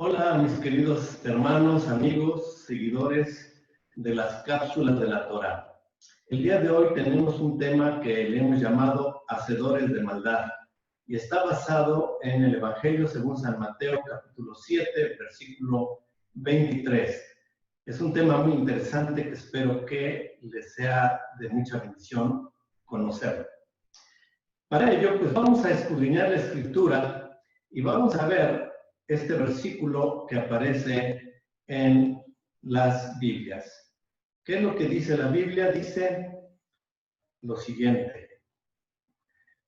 Hola, mis queridos hermanos, amigos, seguidores de las cápsulas de la Torá. El día de hoy tenemos un tema que le hemos llamado Hacedores de Maldad y está basado en el Evangelio según San Mateo, capítulo 7, versículo 23. Es un tema muy interesante que espero que les sea de mucha bendición conocerlo. Para ello, pues vamos a escudriñar la Escritura y vamos a ver este versículo que aparece en las Biblias. ¿Qué es lo que dice la Biblia? Dice lo siguiente: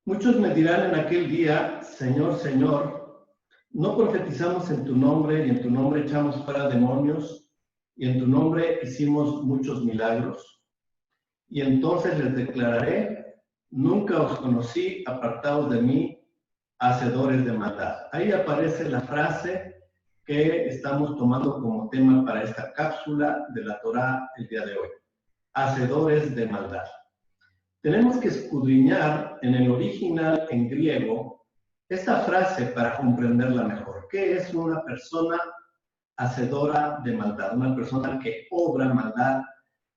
muchos me dirán en aquel día, Señor, Señor, ¿no profetizamos en tu nombre y en tu nombre echamos fuera demonios y en tu nombre hicimos muchos milagros? Y entonces les declararé, nunca os conocí, apartados de mí, hacedores de maldad. Ahí aparece la frase que estamos tomando como tema para esta cápsula de la Torá el día de hoy. Hacedores de maldad. Tenemos que escudriñar en el original en griego esta frase para comprenderla mejor. ¿Qué es una persona hacedora de maldad? Una persona que obra maldad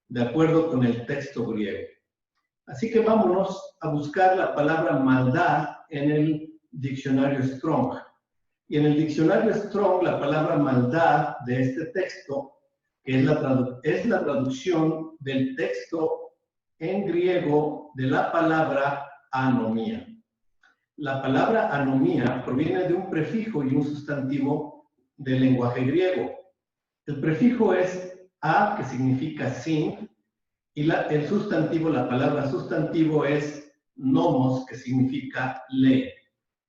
de acuerdo con el texto griego. Así que vámonos a buscar la palabra maldad en el diccionario Strong. Y en el diccionario Strong, la palabra maldad de este texto, que es la traducción del texto en griego de la palabra anomía. La palabra anomía proviene de un prefijo y un sustantivo del lenguaje griego. El prefijo es a, que significa sin, y el sustantivo, la palabra sustantivo es nomos, que significa ley.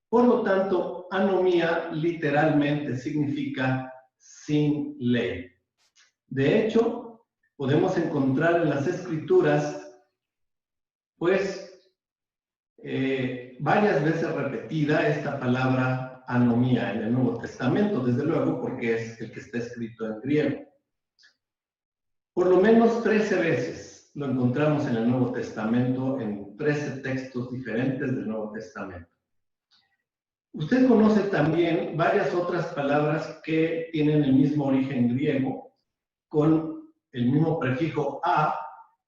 Por lo tanto, anomía literalmente significa sin ley. De hecho, podemos encontrar en las Escrituras, pues, varias veces repetida esta palabra anomía en el Nuevo Testamento, desde luego, porque es el que está escrito en griego. Por lo menos 13 veces lo encontramos en el Nuevo Testamento, en 13 textos diferentes del Nuevo Testamento. Usted conoce también varias otras palabras que tienen el mismo origen griego, con el mismo prefijo a,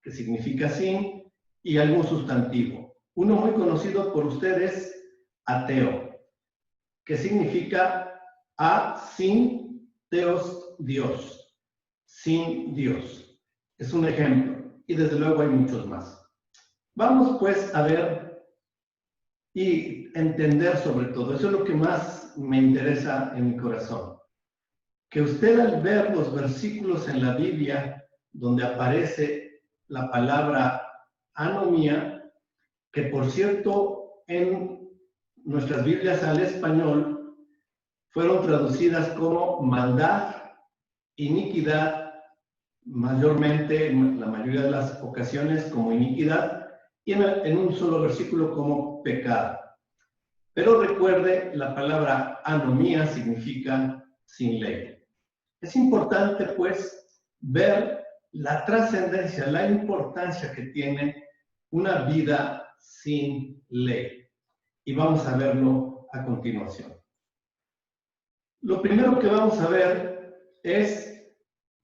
que significa sin, y algún sustantivo. Uno muy conocido por ustedes, ateo, que significa a sin, teos, Dios, sin Dios. Es un ejemplo, y desde luego hay muchos más. Vamos pues a ver y entender sobre todo, eso es lo que más me interesa en mi corazón. Que usted al ver los versículos en la Biblia donde aparece la palabra anomía, que por cierto en nuestras Biblias al español fueron traducidas como maldad, iniquidad, mayormente, en la mayoría de las ocasiones como iniquidad, y en un solo versículo como pecado. Pero recuerde, la palabra anomía significa sin ley. Es importante, pues, ver la trascendencia, la importancia que tiene una vida sin ley. Y vamos a verlo a continuación. Lo primero que vamos a ver es,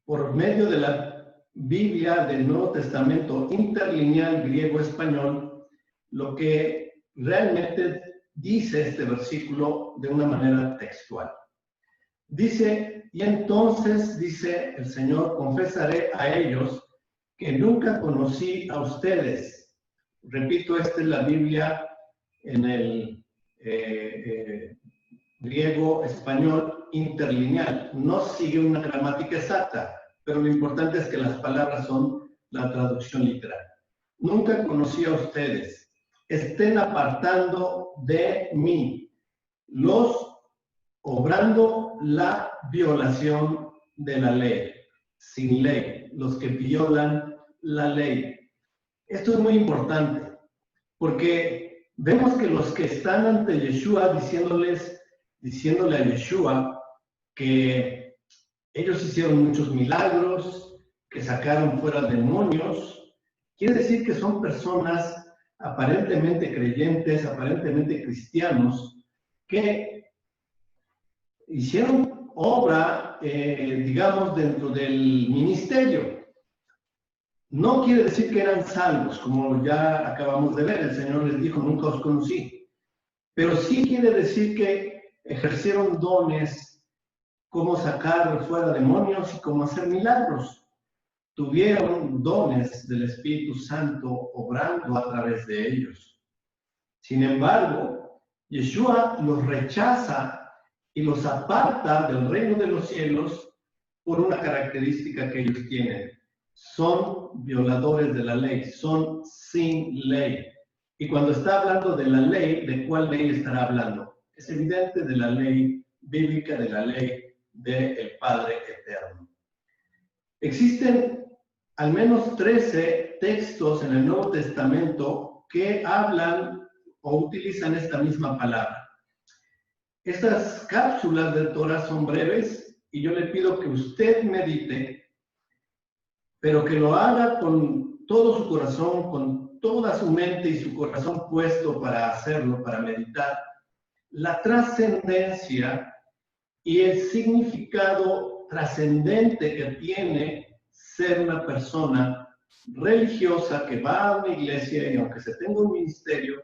por medio de la Biblia del Nuevo Testamento interlineal griego-español, lo que realmente dice este versículo de una manera textual. Dice, y entonces dice el Señor, confesaré a ellos que nunca conocí a ustedes. Repito, esta es la Biblia en el griego-español interlineal. No sigue una gramática exacta, pero lo importante es que las palabras son la traducción literal. Nunca conocí a ustedes. Estén apartando de mí, los obrando la violación de la ley, sin ley, los que violan la ley. Esto es muy importante, porque vemos que los que están ante Yeshua diciéndole a Yeshua que ellos hicieron muchos milagros, que sacaron fuera demonios, quiere decir que son personas aparentemente creyentes, aparentemente cristianos, que hicieron obra, digamos, dentro del ministerio. No quiere decir que eran salvos, como ya acabamos de ver, el Señor les dijo, nunca os conocí. Pero sí quiere decir que ejercieron dones, como sacar fuera demonios y cómo hacer milagros. Tuvieron dones del Espíritu Santo obrando a través de ellos. Sin embargo, Yeshua los rechaza y los aparta del reino de los cielos por una característica que ellos tienen. Son violadores de la ley, son sin ley. Y cuando está hablando de la ley, ¿de cuál ley estará hablando? Es evidente de la ley bíblica, de la ley del Padre Eterno. Existen al menos 13 textos en el Nuevo Testamento que hablan o utilizan esta misma palabra. Estas cápsulas del Torah son breves y yo le pido que usted medite, pero que lo haga con todo su corazón, con toda su mente y su corazón puesto para hacerlo, para meditar, la trascendencia y el significado trascendente que tiene ser una persona religiosa que va a una iglesia y aunque se tenga un ministerio,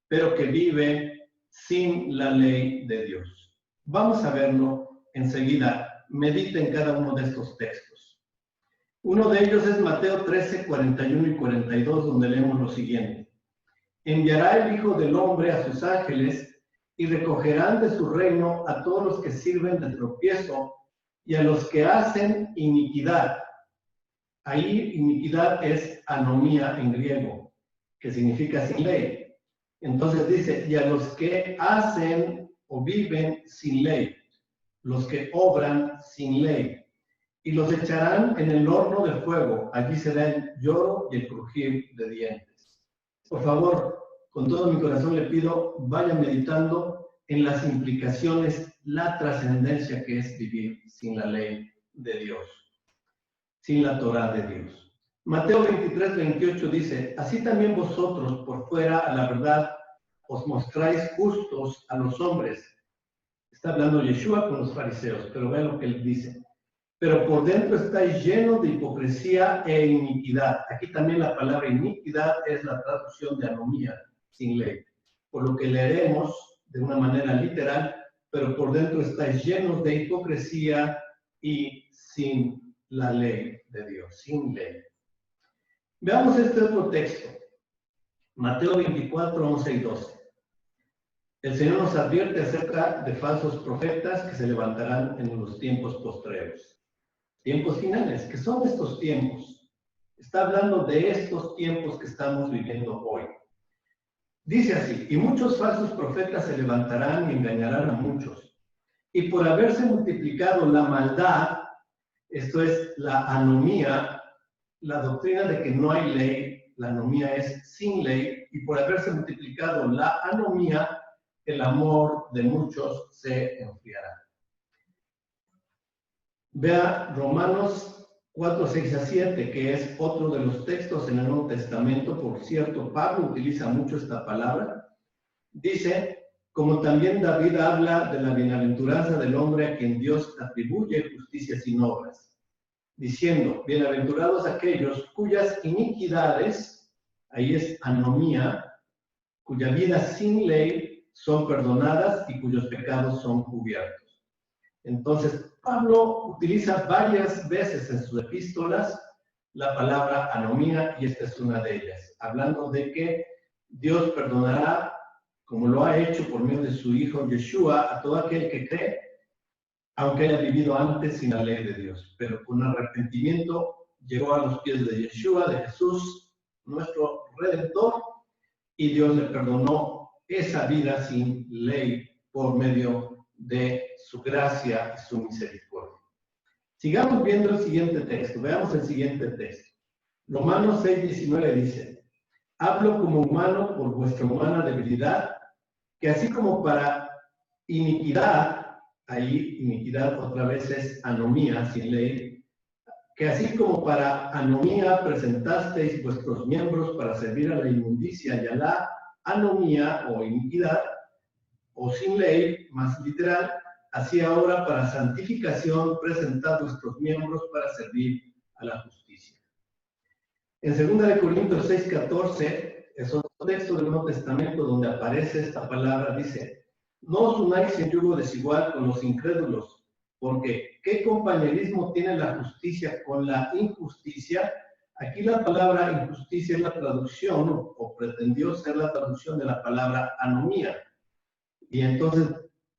pero que vive sin la ley de Dios. Vamos a verlo enseguida. Mediten cada uno de estos textos. Uno de ellos es Mateo 13, 41 y 42, donde leemos lo siguiente. Enviará el Hijo del Hombre a sus ángeles y recogerán de su reino a todos los que sirven de tropiezo y a los que hacen iniquidad. Ahí iniquidad es anomía en griego, que significa sin ley. Entonces dice, y a los que hacen o viven sin ley, los que obran sin ley, y los echarán en el horno de fuego. Allí será el lloro y el crujir de dientes. Por favor, con todo mi corazón le pido, vaya meditando en las implicaciones, la trascendencia que es vivir sin la ley de Dios, sin la Torah de Dios. Mateo 23, 28 dice, así también vosotros por fuera a la verdad os mostráis justos a los hombres. Está hablando Yeshua con los fariseos, pero vean lo que él dice. Pero por dentro estáis llenos de hipocresía e iniquidad. Aquí también la palabra iniquidad es la traducción de anomía, sin ley. Por lo que leeremos de una manera literal, pero por dentro estáis llenos de hipocresía y sin la ley de Dios, sin ley. Veamos este otro texto, Mateo 24, 11 y 12. El Señor nos advierte acerca de falsos profetas que se levantarán en los tiempos postreros. Tiempos finales, ¿qué son estos tiempos? Está hablando de estos tiempos que estamos viviendo hoy. Dice así, y muchos falsos profetas se levantarán y engañarán a muchos. Y por haberse multiplicado la maldad, esto es la anomía, la doctrina de que no hay ley, la anomía es sin ley, y por haberse multiplicado la anomía, el amor de muchos se enfriará. Vea Romanos 4, 6 a 7, que es otro de los textos en el Nuevo Testamento. Por cierto, Pablo utiliza mucho esta palabra. Dice, como también David habla de la bienaventuranza del hombre a quien Dios atribuye justicia sin obras, diciendo, bienaventurados aquellos cuyas iniquidades, ahí es anomía, cuya vida sin ley son perdonadas y cuyos pecados son cubiertos. Entonces, Pablo utiliza varias veces en sus epístolas la palabra anomía y esta es una de ellas, hablando de que Dios perdonará, como lo ha hecho por medio de su Hijo Yeshua, a todo aquel que cree, aunque haya vivido antes sin la ley de Dios. Pero con arrepentimiento llegó a los pies de Yeshua, de Jesús, nuestro Redentor, y Dios le perdonó esa vida sin ley por medio de su gracia y su misericordia. Sigamos viendo el siguiente texto. Veamos el siguiente texto. Romanos 6, 19 dice, hablo como humano por vuestra humana debilidad, que así como para iniquidad, ahí iniquidad otra vez es anomía, sin ley, que así como para anomía presentasteis vuestros miembros para servir a la inmundicia y a la anomía o iniquidad, o sin ley, más literal, así ahora para santificación, presentad nuestros miembros para servir a la justicia. En 2 Corintios 6:14, es otro texto del Nuevo Testamento donde aparece esta palabra, dice: no os unáis en yugo desigual con los incrédulos, porque ¿qué compañerismo tiene la justicia con la injusticia? Aquí la palabra injusticia es la traducción, o pretendió ser la traducción de la palabra anomía. Y entonces,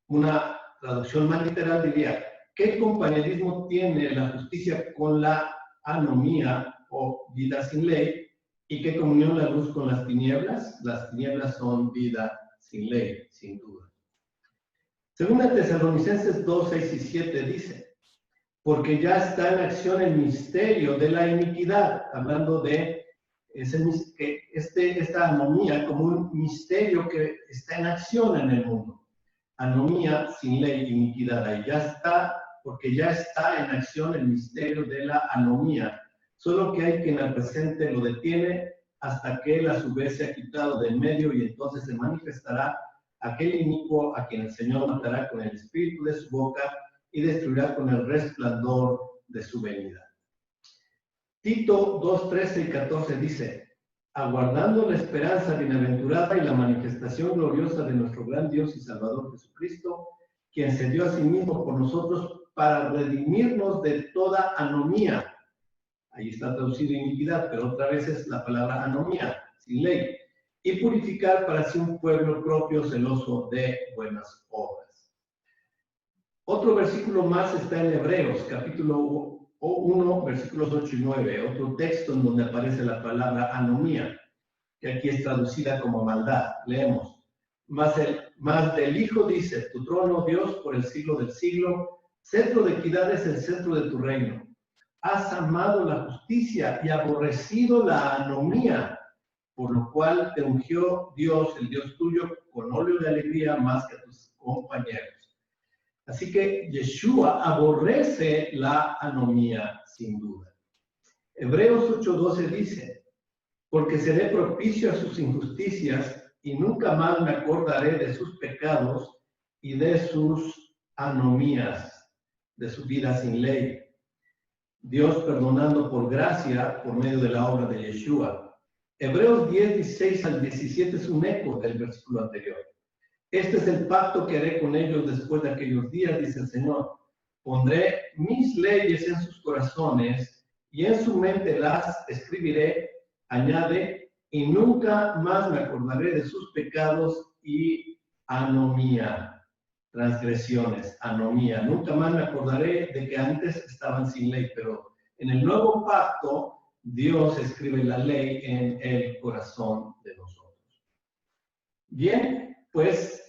una traducción más literal diría: ¿qué compañerismo tiene la justicia con la anomía o vida sin ley? ¿Y qué comunión la luz con las tinieblas? Las tinieblas son vida sin ley, sin duda. Segunda Tesalonicenses 2, 6 y 7 dice: porque ya está en acción el misterio de la iniquidad, hablando de esta anomía como un misterio que está en acción en el mundo. Anomía sin ley, iniquidad, ahí ya está, porque ya está en acción el misterio de la anomía, solo que hay quien al presente lo detiene hasta que él a su vez se ha quitado del medio, y entonces se manifestará aquel inicuo a quien el Señor matará con el espíritu de su boca y destruirá con el resplandor de su venida. Tito 2, 13 y 14 dice: aguardando la esperanza bienaventurada y la manifestación gloriosa de nuestro gran Dios y Salvador Jesucristo, quien se dio a sí mismo por nosotros para redimirnos de toda anomía. Ahí está traducido iniquidad, pero otra vez es la palabra anomía, sin ley, y purificar para sí un pueblo propio celoso de buenas obras. Otro versículo más está en Hebreos, capítulo 1, versículos 8 y 9, otro texto en donde aparece la palabra anomía, que aquí es traducida como maldad. Leemos: mas del Hijo dice: tu trono, Dios, por el siglo del siglo, cetro de equidad es el centro de tu reino. Has amado la justicia y aborrecido la anomía, por lo cual te ungió Dios, el Dios tuyo, con óleo de alegría más que a tus compañeros. Así que Yeshua aborrece la anomía, sin duda. Hebreos 8:12 dice: porque seré propicio a sus injusticias y nunca más me acordaré de sus pecados y de sus anomías, de su vida sin ley. Dios perdonando por gracia por medio de la obra de Yeshua. Hebreos 10, 16 al 17 es un eco del versículo anterior. Este es el pacto que haré con ellos después de aquellos días, dice el Señor. Pondré mis leyes en sus corazones y en su mente las escribiré, añade, y nunca más me acordaré de sus pecados y anomía. Transgresiones, anomía. Nunca más me acordaré de que antes estaban sin ley, pero en el nuevo pacto Dios escribe la ley en el corazón de nosotros. Bien, pues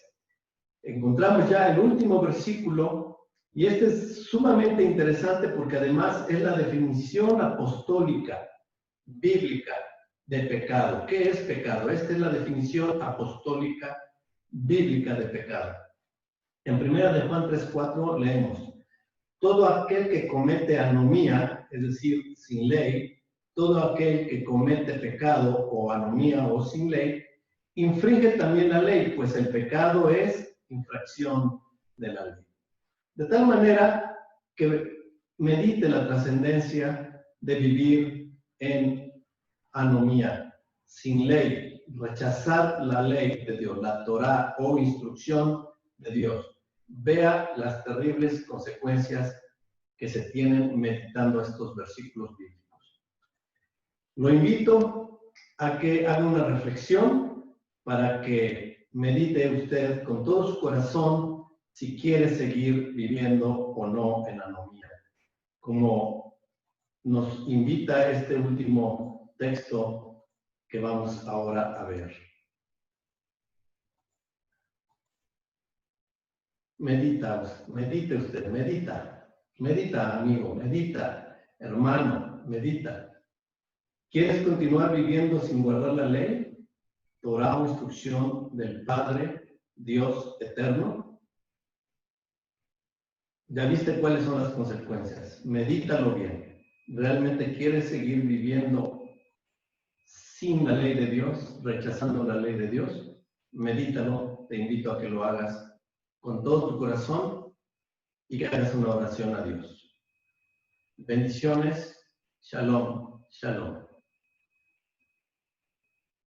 encontramos ya el último versículo, y este es sumamente interesante porque además es la definición apostólica, bíblica de pecado. ¿Qué es pecado? Esta es la definición apostólica, bíblica de pecado. En 1 de Juan 3:4 leemos: todo aquel que comete anomía, es decir, sin ley, todo aquel que comete pecado o anomía o sin ley, infringe también la ley, pues el pecado es infracción de la ley. De tal manera que medite la trascendencia de vivir en anomía, sin ley, rechazar la ley de Dios, la Torá o instrucción de Dios. Vea las terribles consecuencias que se tienen meditando estos versículos bíblicos. Lo invito a que haga una reflexión para que medite usted con todo su corazón si quiere seguir viviendo o no en anomía. Como nos invita este último texto que vamos ahora a ver. Medite usted, medita amigo, medita hermano, medita. ¿Quieres continuar viviendo sin guardar la ley? Torá o instrucción del Padre, Dios eterno. Ya viste cuáles son las consecuencias. Medítalo bien. ¿Realmente quieres seguir viviendo sin la ley de Dios, rechazando la ley de Dios? Medítalo. Te invito a que lo hagas con todo tu corazón y que hagas una oración a Dios. Bendiciones. Shalom. Shalom.